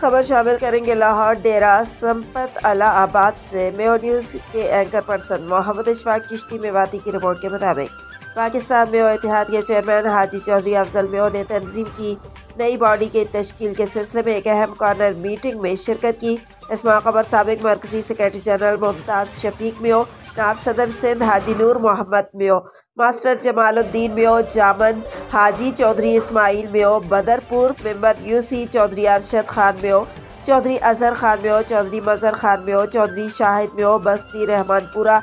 خبر شامل کریں گے لاہور ڈیرہ سمپت الہ آباد سے میو نیوز کے اینکر پرسن محمد اشفاق چشتی میواتی کی رپورٹ کے مطابق پاکستان میو اتحاد کے چیئرمین حاجی چودھری افضل میو نے تنظیم کی نئی باڈی کے تشکیل کے سلسلے میں ایک اہم کارنر میٹنگ میں شرکت کی۔ اس موقع پر سابق مرکزی سیکرٹری جنرل ممتاز شفیق میو، نائب صدر سندھ حاجی نور محمد میو، ماسٹر جمال الدین میو جامن، حاجی چودھری اسماعیل میو بدرپور، ممبر UC چودھری ارشد خان میو، چودھری اظہر خان میو، چودھری مظہر خان میو، چودھری شاہد میو بستی رحمان پورہ،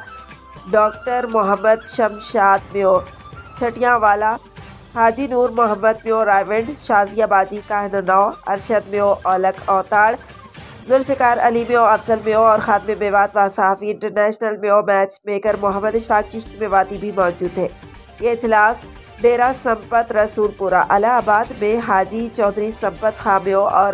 ڈاکٹر محمد شمشاد میو چھٹیاں والا، حاجی نور محمد میو رائیونڈ، شازیہ باجی کاہننو، ارشد میو اولک اوتاڑ، ذوالفقار علی میو افضل میو اور خادم میوات و صحافی انٹرنیشنل میو میچ میکر محمد اشفاق چشتی میواتی بھی موجود تھے۔ یہ اجلاس ڈیرہ سمپت رسول پورہ الہ آباد میں حاجی چودھری سمپت خاں میو اور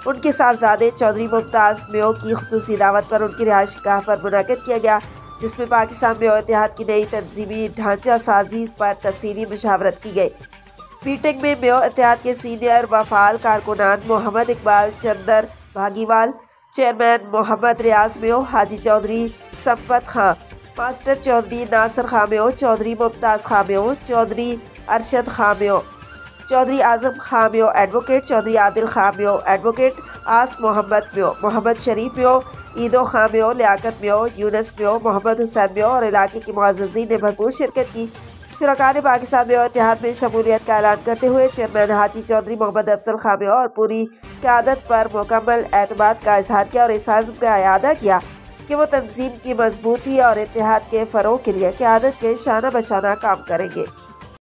ان کے صاحبزادے چودھری ممتاز میو کی خصوصی دعوت پر ان کی رہائش گاہ پر منعقد کیا گیا، جس میں پاکستان میو اتحاد کی نئی تنظیمی ڈھانچہ سازی پر تفصیلی مشاورت کی گئی۔ میٹنگ میں میو اتحاد کے سینئر و فعال کارکنان محمد اقبال چندر بھاگیوال، چیئرمین محمد ریاض میو، حاجی چودھری سمپت خاں، ماسٹر چودھری ناصر خاں میو، چودھری ممتاز خاں میو، چودھری ارشد خاں میو، چودھری اعظم خاں میو ایڈوکیٹ، چودھری عادل خاں میو ایڈوکیٹ، آس محمد میو، محمد شریف میو، ایدو خاں میو، لیاقت میو، یونس میو، محمد حسین میو اور علاقے کے معززین نے بھرپور شرکت کی۔ شرکاء نے پاکستان میو اتحاد میں شمولیت کا اعلان کرتے ہوئے چیئرمین حاجی چودھری محمد افضل خاں میو اور پوری قیادت پر مکمل اعتماد کا اظہار کیا اور اس عزم کا اعادہ کیا کہ وہ تنظیم کی مضبوطی اور اتحاد کے فروغ کے لیے قیادت کے شانہ بشانہ کام کریں گے۔